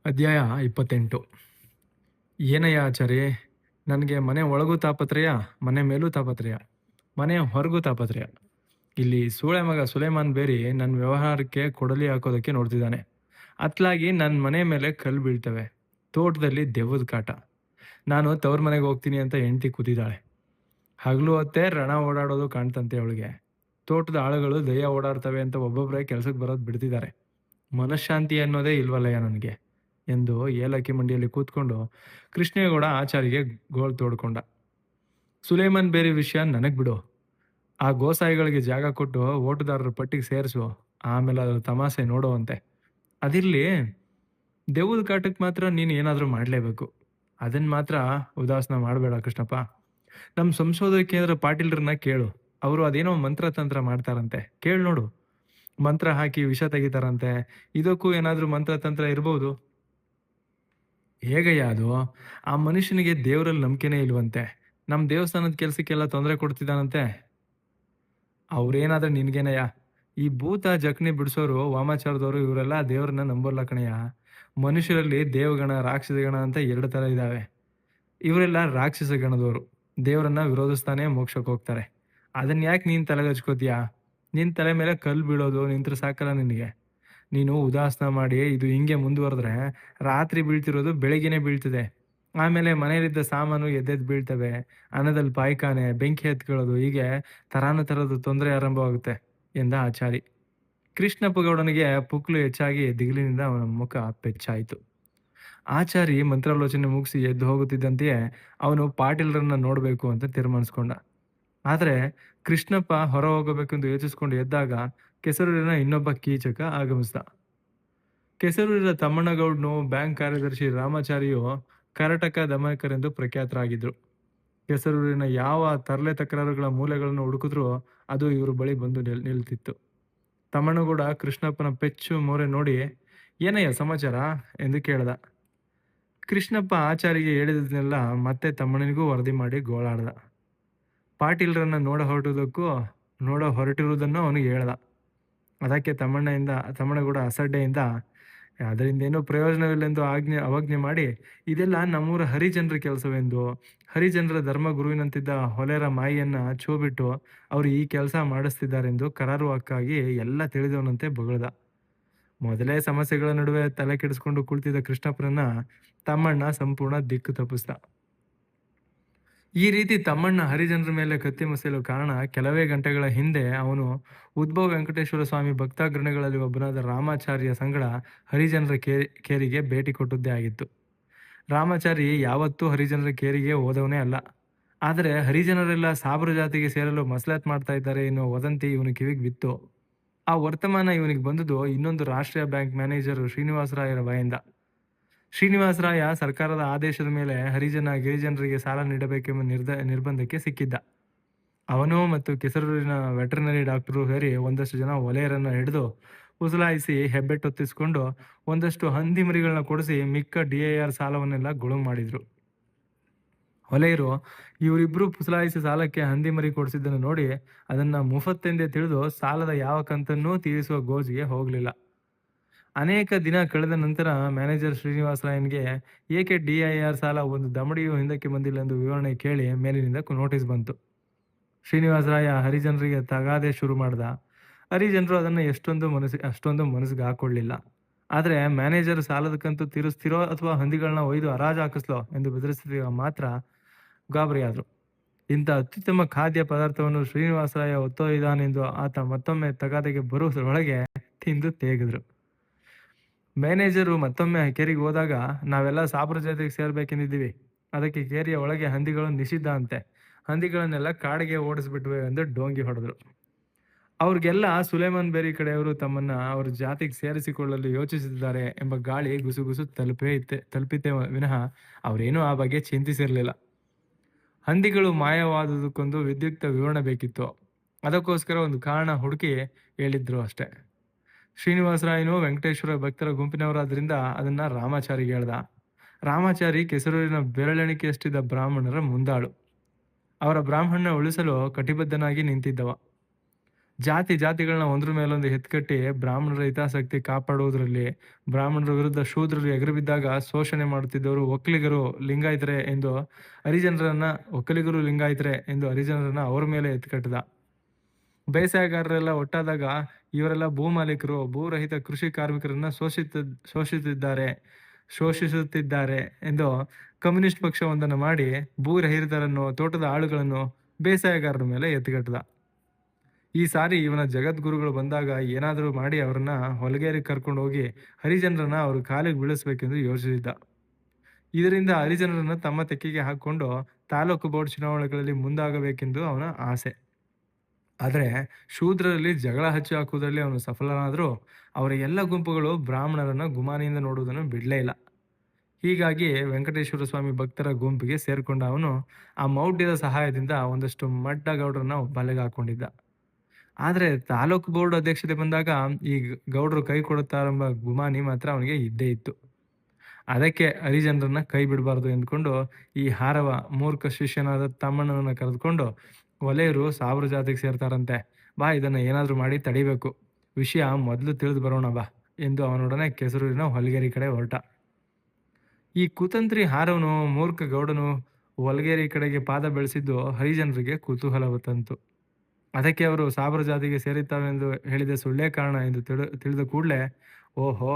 ಅಧ್ಯಾಯ 28. ಏನಯ್ಯ ಆಚಾರಿ, ನನಗೆ ಮನೆ ಒಳಗೂ ತಾಪತ್ರಯ, ಮನೆ ಮೇಲೂ ತಾಪತ್ರಯ, ಮನೆಯ ಹೊರಗೂ ತಾಪತ್ರಯ. ಇಲ್ಲಿ ಸೂಳೆ ಮಗ ಸುಲೇಮಾನ್ ಬೇರಿ ನನ್ನ ವ್ಯವಹಾರಕ್ಕೆ ಕೊಡಲಿ ಹಾಕೋದಕ್ಕೆ ನೋಡ್ತಿದ್ದಾನೆ. ಅತ್ಲಾಗಿ ನನ್ನ ಮನೆ ಮೇಲೆ ಕಲ್ಲು ಬೀಳ್ತವೆ. ತೋಟದಲ್ಲಿ ದೆವ್ವದ ಕಾಟ. ನಾನು ತವ್ರ ಮನೆಗೆ ಹೋಗ್ತೀನಿ ಅಂತ ಹೆಂಡ್ತಿ ಕೂತಿದ್ದಾಳೆ. ಹಗಲು ಹೊತ್ತೇ ರಣ ಓಡಾಡೋದು ಕಾಣ್ತಂತೆ ಅವಳಿಗೆ. ತೋಟದ ಆಳುಗಳು ದಯ್ಯ ಓಡಾಡ್ತವೆ ಅಂತ ಒಬ್ಬೊಬ್ಬರೇ ಕೆಲಸಕ್ಕೆ ಬರೋದು ಬಿಡ್ತಿದ್ದಾರೆ. ಮನಃಶಾಂತಿ ಅನ್ನೋದೇ ಇಲ್ವಲ್ಲಯ್ಯ ನನಗೆ ಎಂದು ಏಲಕ್ಕಿ ಮಂಡಿಯಲ್ಲಿ ಕೂತ್ಕೊಂಡು ಕೃಷ್ಣೇಗೌಡ ಆಚಾರಿಗೆ ಗೋಳ್ ತೋಡ್ಕೊಂಡ. ಸುಲೇಮಾನ್ ಬೇರೆ ವಿಷಯ ನನಗೆ ಬಿಡು. ಆ ಗೋಸಾಯಿಗಳಿಗೆ ಜಾಗ ಕೊಟ್ಟು ಓಟುದಾರರ ಪಟ್ಟಿಗೆ ಸೇರಿಸು. ಆಮೇಲೆ ಅದರ ತಮಾಷೆ ನೋಡುವಂತೆ. ಅದಿರಲಿ, ದೆವ್ವದ ಕಾಟಕ್ಕೆ ಮಾತ್ರ ನೀನು ಏನಾದರೂ ಮಾಡಲೇಬೇಕು. ಅದನ್ನು ಮಾತ್ರ ಉದಾಸನ ಮಾಡಬೇಡ ಕೃಷ್ಣಪ್ಪ. ನಮ್ಮ ಸಂಶೋಧನಾ ಕೇಂದ್ರ ಪಾಟೀಲ್ರನ್ನ ಕೇಳು. ಅವರು ಅದೇನೋ ಮಂತ್ರ ತಂತ್ರ ಮಾಡ್ತಾರಂತೆ, ಕೇಳಿ ನೋಡು. ಮಂತ್ರ ಹಾಕಿ ವಿಷ ತೆಗಿತಾರಂತೆ. ಇದಕ್ಕೂ ಏನಾದರೂ ಮಂತ್ರ ತಂತ್ರ ಇರ್ಬೋದು. ಹೇಗಯ್ಯ ಅದು? ಆ ಮನುಷ್ಯನಿಗೆ ದೇವರಲ್ಲಿ ನಂಬಿಕೆನೇ ಇಲ್ವಂತೆ. ನಮ್ಮ ದೇವಸ್ಥಾನದ ಕೆಲಸಕ್ಕೆಲ್ಲ ತೊಂದರೆ ಕೊಡ್ತಿದ್ದಾನಂತೆ. ಅವ್ರೇನಾದ್ರೆ ನಿನ್ಗೇನಯ್ಯ? ಈ ಭೂತ ಜಕ್ನಿ ಬಿಡಿಸೋರು, ವಾಮಾಚಾರದವರು, ಇವರೆಲ್ಲ ದೇವ್ರನ್ನ ನಂಬೋಲ್ಲ ಕಣಯ್ಯ. ಮನುಷ್ಯರಲ್ಲಿ ದೇವಗಣ ರಾಕ್ಷಸಗಣ ಅಂತ ಎರಡು ಥರ ಇದ್ದಾವೆ. ಇವರೆಲ್ಲ ರಾಕ್ಷಸ ಗಣದವರು. ದೇವರನ್ನ ವಿರೋಧಿಸ್ತಾನೆ ಮೋಕ್ಷಕ್ಕೆ ಹೋಗ್ತಾರೆ. ಅದನ್ನ ಯಾಕೆ ನೀನು ತಲೆಗಚ್ಕೋತೀಯಾ? ನಿನ್ನ ತಲೆ ಮೇಲೆ ಕಲ್ಲು ಬೀಳೋದು ನಿಂತ್ರೆ ಸಾಕಲ್ಲ ನಿನಗೆ. ನೀನು ಉದಾಸನ ಮಾಡಿ ಇದು ಹಿಂಗೆ ಮುಂದುವರೆದ್ರೆ ರಾತ್ರಿ ಬೀಳ್ತಿರೋದು ಬೆಳಗ್ಗೆನೆ ಬೀಳ್ತದೆ. ಆಮೇಲೆ ಮನೆಯಲ್ಲಿದ್ದ ಸಾಮಾನು ಎದ್ದೆದ್ದು ಬೀಳ್ತವೆ. ಅನ್ನದಲ್ಲಿ ಪಾಯ್ಖಾನೆ, ಬೆಂಕಿ ಹತ್ಕೊಳ್ಳೋದು, ಹೀಗೆ ತರಾನು ತೊಂದರೆ ಆರಂಭವಾಗುತ್ತೆ ಎಂದ ಆಚಾರಿ. ಕೃಷ್ಣಪ್ಪ ಗೌಡನಿಗೆ ಪುಕ್ಲು ಹೆಚ್ಚಾಗಿ ದಿಗಿಲಿನಿಂದ ಅವನ ಮುಖ ಪೆಚ್ಚಾಯಿತು. ಆಚಾರಿ ಮಂತ್ರಾಲೋಚನೆ ಮುಗಿಸಿ ಎದ್ದು ಹೋಗುತ್ತಿದ್ದಂತೆಯೇ ಅವನು ಪಾಟೀಲ್ರನ್ನ ನೋಡಬೇಕು ಅಂತ ತೀರ್ಮಾನಿಸ್ಕೊಂಡ. ಆದರೆ ಕೃಷ್ಣಪ್ಪ ಹೊರ ಹೋಗಬೇಕೆಂದು ಯೋಚಿಸ್ಕೊಂಡು ಎದ್ದಾಗ ಕೆಸರೂರಿನ ಇನ್ನೊಬ್ಬ ಕೀಚಕ ಆಗಮಿಸಿದ. ಕೆಸರೂರಿನ ತಮ್ಮಣ್ಣಗೌಡನು ಬ್ಯಾಂಕ್ ಕಾರ್ಯದರ್ಶಿ ರಾಮಾಚಾರಿಯು ಕರಟಕ ದಮಕರೆಂದು ಪ್ರಖ್ಯಾತರಾಗಿದ್ರು. ಕೆಸರೂರಿನ ಯಾವ ತರಲೆ ತಕರಾರುಗಳ ಮೂಲೆಗಳನ್ನು ಹುಡುಕಿದ್ರೂ ಅದು ಇವರು ಬಳಿ ಬಂದು ನಿಲ್ತಿತ್ತು. ತಮ್ಮಣ್ಣಗೌಡ ಕೃಷ್ಣಪ್ಪನ ಪೆಚ್ಚು ಮೋರೆ ನೋಡಿ, ಏನಯ್ಯ ಸಮಾಚಾರ ಎಂದು ಕೇಳ್ದ. ಕೃಷ್ಣಪ್ಪ ಆಚಾರಿಗೆ ಹೇಳಿದ್ದನ್ನೆಲ್ಲ ಮತ್ತೆ ತಮ್ಮಣ್ಣನಿಗೂ ವರದಿ ಮಾಡಿ ಗೋಳಾಡ್ದ. ಪಾಟೀಲ್ರನ್ನ ನೋಡ ಹೊರಟಿರುವುದನ್ನು ಅವನಿಗೆ ಹೇಳ್ದ. ಅದಕ್ಕೆ ತಮ್ಮಣ್ಣಗೌಡ ಅಸಡ್ಡೆಯಿಂದ, ಅದರಿಂದೇನೂ ಪ್ರಯೋಜನವಿಲ್ಲೆಂದು ಅವಜ್ಞೆ ಮಾಡಿ, ಇದೆಲ್ಲ ನಮ್ಮೂರ ಹರಿಜನರ ಕೆಲಸವೆಂದು, ಹರಿಜನರ ಧರ್ಮಗುರುವಿನಂತಿದ್ದ ಹೊಲೆರ ಮಾಯಿಯನ್ನ ಬಿಟ್ಟು ಅವರು ಈ ಕೆಲಸ ಮಾಡಿಸ್ತಿದ್ದಾರೆಂದು ಕರಾರುವಕ್ಕಾಗಿ ಎಲ್ಲ ತಿಳಿದವನಂತೆ ಬೊಗಳ್ದ. ಮೊದಲೇ ಸಮಸ್ಯೆಗಳ ನಡುವೆ ತಲೆ ಕೆಡಿಸ್ಕೊಂಡು ಕುಳಿತಿದ್ದ ಕೃಷ್ಣಪ್ಪನನ್ನ ತಮ್ಮಣ್ಣ ಸಂಪೂರ್ಣ ದಿಕ್ಕು ತಪ್ಪಿಸ್ದ. ಈ ರೀತಿ ತಮ್ಮಣ್ಣ ಹರಿಜನರ ಮೇಲೆ ಕತ್ತಿ ಮಸೆಯಲು ಕಾರಣ, ಕೆಲವೇ ಗಂಟೆಗಳ ಹಿಂದೆ ಅವನು ಉದ್ಭವ ವೆಂಕಟೇಶ್ವರ ಸ್ವಾಮಿ ಭಕ್ತಾಗ್ರಣಿಗಳಲ್ಲಿ ಒಬ್ಬನಾದ ರಾಮಾಚಾರ್ಯ ಸಂಗಡ ಹರಿಜನರ ಕೇರಿಗೆ ಭೇಟಿ ಕೊಟ್ಟದ್ದೇ ಆಗಿತ್ತು. ರಾಮಾಚಾರಿ ಯಾವತ್ತೂ ಹರಿಜನರ ಕೇರಿಗೆ ಹೋದವನೇ ಅಲ್ಲ. ಆದರೆ ಹರಿಜನರೆಲ್ಲ ಸಾಬರ ಜಾತಿಗೆ ಸೇರಲು ಮಸಲತ್ ಮಾಡ್ತಾ ಇದ್ದಾರೆ ಎನ್ನುವ ವದಂತಿ ಇವನು ಕಿವಿಗೆ ಬಿತ್ತು. ಆ ವರ್ತಮಾನ ಇವನಿಗೆ ಬಂದುದು ಇನ್ನೊಂದು ರಾಷ್ಟ್ರೀಯ ಬ್ಯಾಂಕ್ ಮ್ಯಾನೇಜರ್ ಶ್ರೀನಿವಾಸರಾಯರ ಬಾಯಿಂದ. ಶ್ರೀನಿವಾಸರಾಯ ಸರ್ಕಾರದ ಆದೇಶದ ಮೇಲೆ ಗಿರಿಜನರಿಗೆ ಸಾಲ ನೀಡಬೇಕೆಂಬ ನಿರ್ಬಂಧಕ್ಕೆ ಸಿಕ್ಕಿದ್ದ. ಅವನು ಮತ್ತು ಕೆಸರೂರಿನ ವೆಟರ್ನರಿ ಡಾಕ್ಟರು ಸೇರಿ ಒಂದಷ್ಟು ಜನ ಒಲೆಯರನ್ನು ಹಿಡಿದು ಉಸಲಾಯಿಸಿ ಹೆಬ್ಬೆಟ್ಟೊತ್ತಿಸ್ಕೊಂಡು ಒಂದಷ್ಟು ಹಂದಿ ಮರಿಗಳನ್ನ ಕೊಡಿಸಿ ಮಿಕ್ಕ DIR ಸಾಲವನ್ನೆಲ್ಲ ಗುಳುಂ ಮಾಡಿದ್ರು. ಹೊಲೆಯರು ಇವರಿಬ್ರು ಪುಸಲಾಯಿಸಿ ಸಾಲಕ್ಕೆ ಹಂದಿ ಮರಿ ಕೊಡಿಸಿದ್ದನ್ನು ನೋಡಿ ಅದನ್ನ ಮುಫತ್ತೆಂದೇ ತಿಳಿದು ಸಾಲದ ಯಾವ ಕಂತನ್ನೂ ತೀರಿಸುವ ಗೋಜಿಗೆ ಹೋಗಲಿಲ್ಲ. ಅನೇಕ ದಿನ ಕಳೆದ ನಂತರ ಮ್ಯಾನೇಜರ್ ಶ್ರೀನಿವಾಸರಾಯನ್ಗೆ ಏಕೆ DIR ಸಾಲ ಒಂದು ದಮಡಿಯೂ ಹಿಂದಕ್ಕೆ ಬಂದಿಲ್ಲ ಎಂದು ವಿವರಣೆ ಕೇಳಿ ಮೇಲಿನಿಂದ ನೋಟಿಸ್ ಬಂತು. ಶ್ರೀನಿವಾಸರಾಯ ಹರಿಜನರಿಗೆ ತಗಾದೆ ಶುರು ಮಾಡ್ದ. ಹರಿಜನರು ಅದನ್ನು ಅಷ್ಟೊಂದು ಮನಸ್ಸಿಗೆ ಹಾಕೊಳ್ಳಿಲ್ಲ. ಆದರೆ ಮ್ಯಾನೇಜರ್ ಸಾಲದ ಕಂತು ತೀರಿಸ್ತಿರೋ ಅಥವಾ ಹಂದಿಗಳನ್ನ ಒಯ್ದು ಹರಾಜು ಹಾಕಿಸ್ಲೋ ಎಂದು ಬೆದರಿಸಿದ ಮಾತ್ರ ಗಾಬರಿಯಾದರು. ಇಂಥ ಅತ್ಯುತ್ತಮ ಖಾದ್ಯ ಪದಾರ್ಥವನ್ನು ಶ್ರೀನಿವಾಸರಾಯ ಒತ್ತೊಯ್ದಾನೆಂದು ಆತ ಮತ್ತೊಮ್ಮೆ ತಗಾದೆಗೆ ಬರುವುದರೊಳಗೆ ತಿಂದು ತೇಗಿದ್ರು. ಮ್ಯಾನೇಜರು ಮತ್ತೊಮ್ಮೆ ಕೇರಿಗೆ ಹೋದಾಗ, ನಾವೆಲ್ಲ ಸಾಬರ ಜಾತಿಗೆ ಸೇರ್ಬೇಕೆಂದಿದ್ದೀವಿ. ಅದಕ್ಕೆ ಕೇರಿಯ ಒಳಗೆ ಹಂದಿಗಳು ನಿಷಿದ್ಧ ಅಂತೆ. ಹಂದಿಗಳನ್ನೆಲ್ಲ ಕಾಡಿಗೆ ಓಡಿಸ್ಬಿಟ್ವೆ ಎಂದು ಡೋಂಗಿ ಹೊಡೆದ್ರು. ಅವ್ರಿಗೆಲ್ಲ ಸುಲೇಮಾನ್ ಬೇರಿ ಕಡೆಯವರು ತಮ್ಮನ್ನ ಅವ್ರ ಜಾತಿಗೆ ಸೇರಿಸಿಕೊಳ್ಳಲು ಯೋಚಿಸಿದ್ದಾರೆ ಎಂಬ ಗಾಳಿ ಗುಸುಗುಸು ತಲುಪಿತೆ ವಿನಃ ಅವರೇನೂ ಆ ಬಗ್ಗೆ ಚಿಂತಿಸಿರಲಿಲ್ಲ. ಹಂದಿಗಳು ಮಾಯವಾದುದಕ್ಕೊಂದು ವಿದ್ಯುಕ್ತ ವಿವರಣೆ ಬೇಕಿತ್ತು. ಅದಕ್ಕೋಸ್ಕರ ಒಂದು ಕಾರಣ ಹುಡುಕಿ ಹೇಳಿದ್ರು ಅಷ್ಟೆ. ಶ್ರೀನಿವಾಸರಾಯನು ವೆಂಕಟೇಶ್ವರ ಭಕ್ತರ ಗುಂಪಿನವರಾದ್ರಿಂದ ಅದನ್ನ ರಾಮಾಚಾರಿಗೆ ಹೇಳ್ದ. ರಾಮಾಚಾರಿ ಕೆಸರೂರಿನ ಬೆರಳೆಣಿಕೆಯಷ್ಟಿದ್ದ ಬ್ರಾಹ್ಮಣರ ಮುಂದಾಳು. ಅವರ ಬ್ರಾಹ್ಮಣ ಉಳಿಸಲು ಕಟಿಬದ್ಧನಾಗಿ ನಿಂತಿದ್ದವ. ಜಾತಿಗಳನ್ನ ಒಂದ್ರ ಮೇಲೊಂದು ಎತ್ಕಟ್ಟಿ ಬ್ರಾಹ್ಮಣರ ಹಿತಾಸಕ್ತಿ ಕಾಪಾಡುವುದರಲ್ಲಿ, ಬ್ರಾಹ್ಮಣರ ವಿರುದ್ಧ ಶೂದ್ರರು ಎಗರು ಬಿದ್ದಾಗ ಶೋಷಣೆ ಮಾಡುತ್ತಿದ್ದವರು ಒಕ್ಕಲಿಗರು ಲಿಂಗಾಯತರೆ ಎಂದು ಹರಿಜನರನ್ನ ಅವ್ರ ಮೇಲೆ ಎತ್ಕಟ್ಟದ. ಬೇಸಾಯಗಾರರೆಲ್ಲ ಒಟ್ಟಾದಾಗ ಇವರೆಲ್ಲ ಭೂಮಾಲೀಕರು, ಭೂರಹಿತ ಕೃಷಿ ಕಾರ್ಮಿಕರನ್ನ ಶೋಷಿಸುತ್ತಿದ್ದಾರೆ ಶೋಷಿಸುತ್ತಿದ್ದಾರೆ ಎಂದು ಕಮ್ಯುನಿಸ್ಟ್ ಪಕ್ಷವೊಂದನ್ನು ಮಾಡಿ ಭೂರಹಿತರನ್ನು, ತೋಟದ ಆಳುಗಳನ್ನು ಬೇಸಾಯಗಾರರ ಮೇಲೆ ಎತ್ಕಟ್ಟದ. ಈ ಸಾರಿ ಇವನ ಜಗದ್ಗುರುಗಳು ಬಂದಾಗ ಏನಾದರೂ ಮಾಡಿ ಅವರನ್ನ ಹೊಲಗೇರಿ ಕರ್ಕೊಂಡು ಹೋಗಿ ಹರಿಜನರನ್ನ ಅವ್ರ ಕಾಲಿಗೆ ಬೀಳಿಸ್ಬೇಕೆಂದು ಯೋಚಿಸಿದ್ದ. ಇದರಿಂದ ಹರಿಜನರನ್ನ ತಮ್ಮ ತೆಕ್ಕೆಗೆ ಹಾಕಿಕೊಂಡು ತಾಲೂಕು ಬೋರ್ಡ್ ಚುನಾವಣೆಗಳಲ್ಲಿ ಮುಂದಾಗಬೇಕೆಂದು ಅವನ ಆಸೆ. ಆದರೆ ಶೂದ್ರರಲ್ಲಿ ಜಗಳ ಹಚ್ಚಿ ಹಾಕುವುದರಲ್ಲಿ ಅವನು ಸಫಲನಾದರೂ ಅವರ ಎಲ್ಲ ಗುಂಪುಗಳು ಬ್ರಾಹ್ಮಣರನ್ನ ಗುಮಾನಿಯಿಂದ ನೋಡುವುದನ್ನು ಬಿಡಲೇ ಇಲ್ಲ. ಹೀಗಾಗಿ ವೆಂಕಟೇಶ್ವರ ಸ್ವಾಮಿ ಭಕ್ತರ ಗುಂಪಿಗೆ ಸೇರಿಕೊಂಡ ಅವನು ಆ ಮೌಢ್ಯದ ಸಹಾಯದಿಂದ ಒಂದಷ್ಟು ಮಡ್ಡ ಗೌಡ್ರನ್ನ ಬಲೆಗೆ ಹಾಕೊಂಡಿದ್ದ. ಆದರೆ ತಾಲೂಕು ಬೋರ್ಡ್ ಅಧ್ಯಕ್ಷತೆ ಬಂದಾಗ ಈ ಗೌಡ್ರು ಕೈ ಕೊಡುತ್ತಾರೆಂಬ ಗುಮಾನಿ ಮಾತ್ರ ಅವನಿಗೆ ಇದ್ದೇ ಇತ್ತು. ಅದಕ್ಕೆ ಹರಿಜನರನ್ನ ಕೈ ಬಿಡಬಾರ್ದು ಎಂದುಕೊಂಡು ಈ ಹಾರವ ಮೂರ್ಖ ಶಿಷ್ಯನಾದ ತಮ್ಮಣ್ಣನನ್ನ ಕರೆದುಕೊಂಡು, ಒಲೆಯರು ಸಾವಿರ ಜಾತಿಗೆ ಸೇರ್ತಾರಂತೆ, ಬಾ ಇದನ್ನ ಏನಾದರೂ ಮಾಡಿ ತಡಿಬೇಕು, ವಿಷಯ ಮೊದಲು ತಿಳಿದು ಬರೋಣ ಬಾ ಎಂದು ಅವನೊಡನೆ ಕೆಸರೂರಿನ ಹೊಲಗೇರಿ ಕಡೆ ಹೊರಟ. ಈ ಕುತಂತ್ರಿ ಹಾರವನು, ಮೂರ್ಖ ಗೌಡನು ಹೊಲಗೇರಿ ಕಡೆಗೆ ಪಾದ ಬೆಳೆಸಿದ್ದು ಹರಿಜನರಿಗೆ ಕುತೂಹಲ ತಂತು. ಅದಕ್ಕೆ ಅವರು ಸಾವಿರ ಜಾತಿಗೆ ಸೇರಿದ್ದಾವೆಂದು ಹೇಳಿದ ಸುಳ್ಳೇ ಕಾರಣ ಎಂದು ತಿಳಿದ ಕೂಡಲೇ, ಓಹೋ,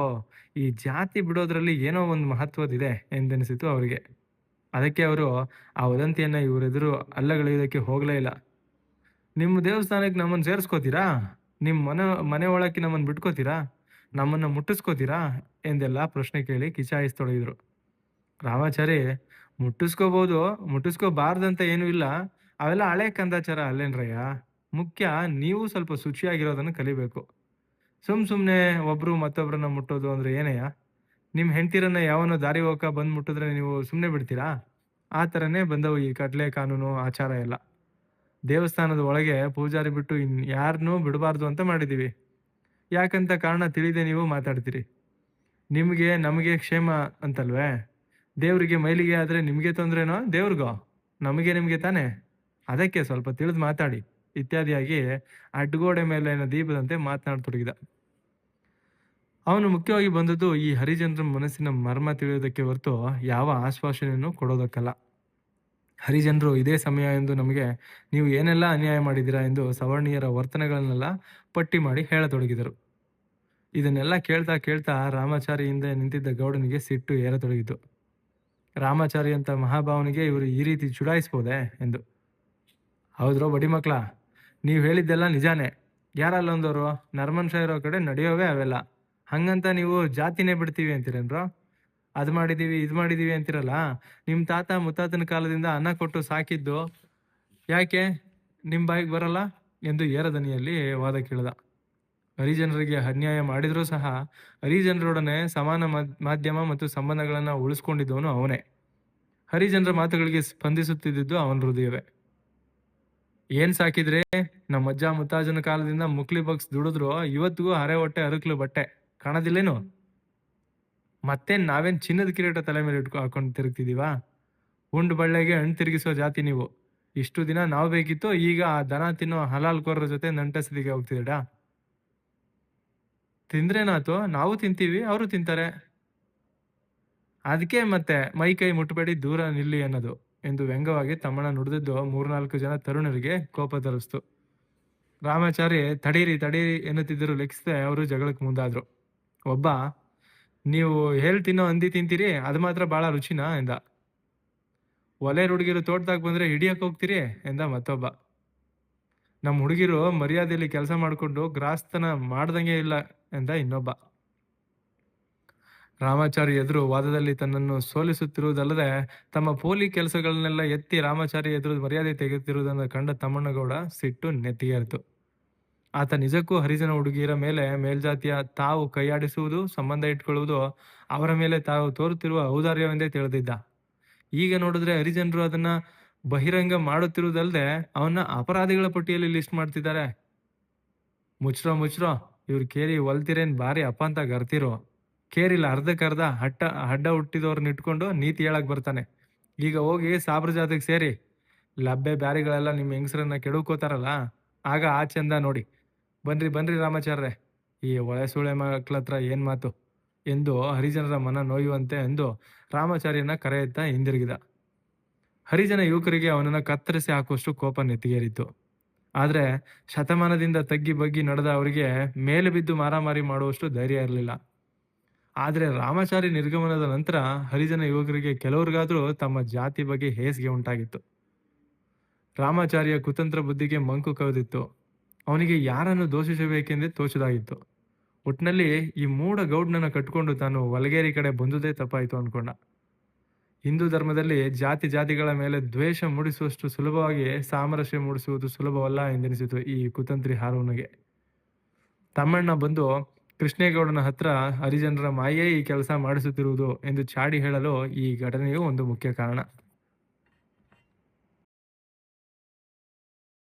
ಈ ಜಾತಿ ಬಿಡೋದ್ರಲ್ಲಿ ಏನೋ ಒಂದು ಮಹತ್ವದಿದೆ ಎಂದೆನಿಸಿತು ಅವರಿಗೆ. ಅದಕ್ಕೆ ಅವರು ಆ ವದಂತಿಯನ್ನ ಇವರೆದುರು ಅಲ್ಲಗಳೆಯುವುದಕ್ಕೆ ಹೋಗಲೇ ಇಲ್ಲ. ನಿಮ್ಮ ದೇವಸ್ಥಾನಕ್ಕೆ ನಮ್ಮನ್ನು ಸೇರಿಸ್ಕೋತೀರಾ? ನಿಮ್ಮ ಮನೆ ಒಳಕ್ಕೆ ನಮ್ಮನ್ನು ಬಿಟ್ಕೋತೀರಾ? ನಮ್ಮನ್ನು ಮುಟ್ಟಿಸ್ಕೋತೀರಾ ಎಂದೆಲ್ಲ ಪ್ರಶ್ನೆ ಕೇಳಿ ಕಿಚಾಯಿಸ್ತೊಡಗಿದ್ರು. ರಾಮಾಚಾರಿ, ಮುಟ್ಟಿಸ್ಕೋಬೋದು, ಮುಟ್ಟಿಸ್ಕೋಬಾರ್ದಂತ ಏನೂ ಇಲ್ಲ, ಅವೆಲ್ಲ ಹಳೆ ಕಂದಾಚಾರ ಅಲ್ಲೇನ್ರಯ್ಯ. ಮುಖ್ಯ ನೀವು ಸ್ವಲ್ಪ ಶುಚಿಯಾಗಿರೋದನ್ನು ಕಲಿಬೇಕು. ಸುಮ್ಮನೆ ಒಬ್ರು ಮತ್ತೊಬ್ಬರನ್ನ ಮುಟ್ಟೋದು ಅಂದ್ರೆ ಏನಯ್ಯ? ನಿಮ್ಮ ಹೆಂಡ್ತಿರನ್ನ ಯಾವನೋ ದಾರಿ ಹೋಗಕ ಬಂದು ಮುಟ್ಟಿದ್ರೆ ನೀವು ಸುಮ್ಮನೆ ಬಿಡ್ತೀರಾ? ಆ ಥರನೇ ಬಂದವು ಈ ಕಟ್ಲೆ ಕಾನೂನು ಆಚಾರ ಎಲ್ಲ. ದೇವಸ್ಥಾನದ ಒಳಗೆ ಪೂಜಾರಿ ಬಿಟ್ಟು ಯಾರನ್ನೂ ಬಿಡಬಾರ್ದು ಅಂತ ಮಾಡಿದ್ದೀವಿ. ಯಾಕಂತ ಕಾರಣ ತಿಳಿದೇ ನೀವು ಮಾತಾಡ್ತೀರಿ. ನಿಮಗೆ ನಮಗೆ ಕ್ಷೇಮ ಅಂತಲ್ವೇ? ದೇವರಿಗೆ ಮೈಲಿಗೆ ಆದರೆ ನಿಮಗೆ ತೊಂದರೆನೋ ದೇವ್ರಿಗೋ? ನಮಗೆ ನಿಮಗೆ ತಾನೇ? ಅದಕ್ಕೆ ಸ್ವಲ್ಪ ತಿಳಿದು ಮಾತಾಡಿ ಇತ್ಯಾದಿಯಾಗಿ ಅಡ್ಗೋಡೆ ಮೇಲಿನ ದೀಪದಂತೆ ಮಾತನಾಡತೊಡಗಿದ. ಅವನು ಮುಖ್ಯವಾಗಿ ಬಂದದ್ದು ಈ ಹರಿಜನರ ಮನಸ್ಸಿನ ಮರ್ಮ ತಿಳಿಯೋದಕ್ಕೆ ಹೊರತು ಯಾವ ಆಶ್ವಾಸನೆಯನ್ನು ಕೊಡೋದಕ್ಕಲ್ಲ. ಹರಿಜನರು ಇದೇ ಸಮಯ ಎಂದು ನಮಗೆ ನೀವು ಏನೆಲ್ಲ ಅನ್ಯಾಯ ಮಾಡಿದ್ದೀರಾ ಎಂದು ಸವರ್ಣೀಯರ ವರ್ತನೆಗಳನ್ನೆಲ್ಲ ಪಟ್ಟಿ ಮಾಡಿ ಹೇಳತೊಡಗಿದರು. ಇದನ್ನೆಲ್ಲ ಕೇಳ್ತಾ ರಾಮಾಚಾರಿಯಿಂದ ನಿಂತಿದ್ದ ಗೌಡನಿಗೆ ಸಿಟ್ಟು ಏರತೊಡಗಿತು. ರಾಮಾಚಾರಿ ಅಂತ ಮಹಾಭಾವನಿಗೆ ಇವರು ಈ ರೀತಿ ಚುಡಾಯಿಸ್ಬೋದೆ ಎಂದು. ಹೌದ್ರೋ ಬಡಿ ಮಕ್ಳ, ನೀವು ಹೇಳಿದ್ದೆಲ್ಲ ನಿಜಾನೇ. ಯಾರಲ್ಲೊಂದವರು ನರ್ಮನ್ಷ ಇರೋ ಕಡೆ ನಡೆಯೋವೇ ಅವೆಲ್ಲ. ಹಂಗಂತ ನೀವು ಜಾತಿನೇ ಬಿಡ್ತೀವಿ ಅಂತೀರೇನ್ರೋ? ಅದು ಮಾಡಿದ್ದೀವಿ ಇದು ಮಾಡಿದ್ದೀವಿ ಅಂತಿರಲ್ಲ. ನಿಮ್ಮ ತಾತ ಮುತ್ತಾತನ ಕಾಲದಿಂದ ಅನ್ನ ಕೊಟ್ಟು ಸಾಕಿದ್ದು ಯಾಕೆ ನಿಮ್ಮ ಬಾಯಿಗೆ ಬರಲ್ಲ ಎಂದು ಏರದನಿಯಲ್ಲಿ ವಾದ ಕೇಳಿದ. ಹರಿಜನರಿಗೆ ಅನ್ಯಾಯ ಮಾಡಿದರೂ ಸಹ ಹರಿಜನರೊಡನೆ ಸಮಾನ ಮಾಧ್ಯಮ ಮತ್ತು ಸಂಬಂಧಗಳನ್ನು ಉಳಿಸ್ಕೊಂಡಿದ್ದವನು ಅವನೇ. ಹರಿಜನರ ಮಾತುಗಳಿಗೆ ಸ್ಪಂದಿಸುತ್ತಿದ್ದು ಅವನ ಹೃದಯವೇ. ಏನ್ ಸಾಕಿದ್ರೆ ನಮ್ಮ ಅಜ್ಜ ಮುತ್ತಾಜನ ಕಾಲದಿಂದ ಮುಕ್ಲಿ ಬಗ್ಸ್ ದುಡಿದ್ರು ಇವತ್ತಿಗೂ ಅರೆ ಹೊಟ್ಟೆ ಅರಕ್ಲು ಬಟ್ಟೆ ಕಾಣೋದಿಲ್ಲೇನು? ಮತ್ತೇನ್ ನಾವೇನ್ ಚಿನ್ನದ ಕಿರೀಟ ತಲೆ ಮೇಲೆ ಹಾಕೊಂಡು ತಿರುಗ್ತಿದೀವಾ? ಉಂಡು ಬಳ್ಳೆಗೆ ಹಣ್ಣು ತಿರುಗಿಸೋ ಜಾತಿ ನೀವು. ಇಷ್ಟು ದಿನ ನಾವು ಬೇಕಿತ್ತು, ಈಗ ಆ ದನ ತಿನ್ನೋ ಹಲಾಲ್ಕೋರರ ಜೊತೆ ನಂಟಸದಿಗೆ ಹೋಗ್ತಿದ್ದೀರಾ? ತಿಂದ್ರೇನಾತು, ನಾವು ತಿಂತೀವಿ, ಅವರು ತಿಂತಾರೆ. ಅದಕ್ಕೆ ಮತ್ತೆ ಮೈ ಕೈ ಮುಟ್ಟಬೇಡಿ, ದೂರ ನಿಲ್ಲಿ ಅನ್ನೋದು ಎಂದು ವ್ಯಂಗ್ಯವಾಗಿ ತಮ್ಮಣ್ಣ ನುಡಿದಿದ್ದು 3-4 ಜನ ತರುಣರಿಗೆ ಕೋಪ ತರಿಸ್ತು. ರಾಮಾಚಾರಿ ತಡೀರಿ ಎನ್ನುತ್ತಿದ್ದರು ಲೆಕ್ಕಿಸದೆ ಅವರು ಜಗಳಕ್ಕೆ ಮುಂದಾದ್ರು. ಒಬ್ಬ, ನೀವು ತಿನ್ನೋ ಹಂದಿ ತಿಂತೀರಿ, ಅದು ಮಾತ್ರ ಭಾಳ ರುಚಿನಾ ಎಂದ. ಒಲೆ ಹುಡುಗಿರು ತೋಟದಾಗ ಬಂದ್ರೆ ಹಿಡಿಯಕ್ಕೆ ಹೋಗ್ತೀರಿ ಎಂದ ಮತ್ತೊಬ್ಬ. ನಮ್ಮ ಹುಡುಗಿರು ಮರ್ಯಾದೆಯಲ್ಲಿ ಕೆಲಸ ಮಾಡಿಕೊಂಡು ಗ್ರಾಸ್ತನ ಮಾಡ್ದಂಗೆ ಇಲ್ಲ ಎಂದ ಇನ್ನೊಬ್ಬ. ರಾಮಾಚಾರಿ ಎದುರು ವಾದದಲ್ಲಿ ತನ್ನನ್ನು ಸೋಲಿಸುತ್ತಿರುವುದಲ್ಲದೆ ತಮ್ಮ ಪೋಲಿ ಕೆಲಸಗಳನ್ನೆಲ್ಲ ಎತ್ತಿ ರಾಮಾಚಾರಿ ಎದುರು ಮರ್ಯಾದೆ ತೆಗೆಯುತ್ತಿರುವುದನ್ನು ಕಂಡ ತಮ್ಮಣ್ಣಗೌಡ ಸಿಟ್ಟು ನೆತ್ತಿಗೇರಿತು. ಆತ ನಿಜಕ್ಕೂ ಹರಿಜನ ಹುಡುಗಿಯರ ಮೇಲೆ ಮೇಲ್ಜಾತಿಯ ತಾವು ಕೈಯಾಡಿಸುವುದು, ಸಂಬಂಧ ಇಟ್ಕೊಳ್ಳುವುದು ಅವರ ಮೇಲೆ ತಾವು ತೋರುತ್ತಿರುವ ಔದಾರ್ಯವೆಂದೇ ತಿಳಿದಿದ್ದ. ಈಗ ನೋಡಿದ್ರೆ ಹರಿಜನರು ಅದನ್ನ ಬಹಿರಂಗ ಮಾಡುತ್ತಿರುವುದಲ್ಲದೆ ಅವನ್ನ ಅಪರಾಧಿಗಳ ಪಟ್ಟಿಯಲ್ಲಿ ಲಿಸ್ಟ್ ಮಾಡ್ತಿದ್ದಾರೆ. ಮುಚ್ರೋ ಇವ್ರು ಕೇರಿ ಒಲ್ತಿರೇನ್ ಬಾರಿ ಅಪ್ಪ ಅಂತ ಗರ್ತಿರೋ. ಕೇರಿಲ್ಲ ಅರ್ಧಕ್ಕರ್ಧ ಅಡ್ಡ ಹುಟ್ಟಿದವ್ರನ್ನ ಇಟ್ಕೊಂಡು ನೀತಿ ಹೇಳಕ್ ಬರ್ತಾನೆ. ಈಗ ಹೋಗಿ ಸಾಬ್ರ ಜಾತಿಗೆ ಸೇರಿ ಲಬ್ಬೆ ಬ್ಯಾರಿಗಳೆಲ್ಲ ನಿಮ್ಮ ಹೆಂಗಸರನ್ನ ಕೆಡುಕೋತಾರಲ್ಲ, ಆಗ ಆ ಚಂದ ನೋಡಿ. ಬನ್ರಿ ಬನ್ರಿ ರಾಮಾಚಾರ್ರೆ, ಈ ಒಳಸುಳೆ ಮಕ್ಳ ಹತ್ರ ಏನ್ ಮಾತು ಎಂದು ಹರಿಜನರ ಮನ ನೋಯುವಂತೆ ಎಂದು ರಾಮಾಚಾರ್ಯನ ಕರೆಯುತ್ತಾ ಹಿಂದಿರುಗಿದ. ಹರಿಜನ ಯುವಕರಿಗೆ ಅವನನ್ನ ಕತ್ತರಿಸಿ ಹಾಕುವಷ್ಟು ಕೋಪ ನೆತ್ತಿಗೇರಿತ್ತು. ಆದ್ರೆ ಶತಮಾನದಿಂದ ತಗ್ಗಿ ಬಗ್ಗಿ ನಡೆದ ಅವರಿಗೆ ಮೇಲೆ ಬಿದ್ದು ಮಾರಾಮಾರಿ ಮಾಡುವಷ್ಟು ಧೈರ್ಯ ಇರಲಿಲ್ಲ. ಆದ್ರೆ ರಾಮಾಚಾರಿ ನಿರ್ಗಮನದ ನಂತರ ಹರಿಜನ ಯುವಕರಿಗೆ ಕೆಲವ್ರಿಗಾದ್ರೂ ತಮ್ಮ ಜಾತಿ ಬಗ್ಗೆ ಹೇಸಿಗೆ ಉಂಟಾಗಿತ್ತು. ರಾಮಾಚಾರಿಯ ಕುತಂತ್ರ ಬುದ್ಧಿಗೆ ಮಂಕು ಕವಿದಿತ್ತು. ಅವನಿಗೆ ಯಾರನ್ನು ದೋಷಿಸಬೇಕೆಂದೇ ತೋಚದಾಗಿತ್ತು. ಒಟ್ನಲ್ಲಿ ಈ ಮೂಢ ಗೌಡ್ನನ್ನ ಕಟ್ಟಿಕೊಂಡು ತಾನು ವಲಗೇರಿ ಕಡೆ ಬಂದುದೇ ತಪ್ಪಾಯಿತು ಅನ್ಕೊಂಡ. ಹಿಂದೂ ಧರ್ಮದಲ್ಲಿ ಜಾತಿ ಜಾತಿಗಳ ಮೇಲೆ ದ್ವೇಷ ಮೂಡಿಸುವಷ್ಟು ಸುಲಭವಾಗಿ ಸಾಮರಸ್ಯ ಮೂಡಿಸುವುದು ಸುಲಭವಲ್ಲ ಎಂದೆನಿಸಿತು ಈ ಕುತಂತ್ರಿ ಹಾರೂನಿಗೆ. ತಮ್ಮಣ್ಣ ಬಂದು ಕೃಷ್ಣೇಗೌಡನ ಹತ್ರ ಹರಿಜನರ ಮಾಯೇ ಈ ಕೆಲಸ ಮಾಡಿಸುತ್ತಿರುವುದು ಎಂದು ಚಾಡಿ ಹೇಳಲು ಈ ಘಟನೆಯೂ ಒಂದು ಮುಖ್ಯ ಕಾರಣ.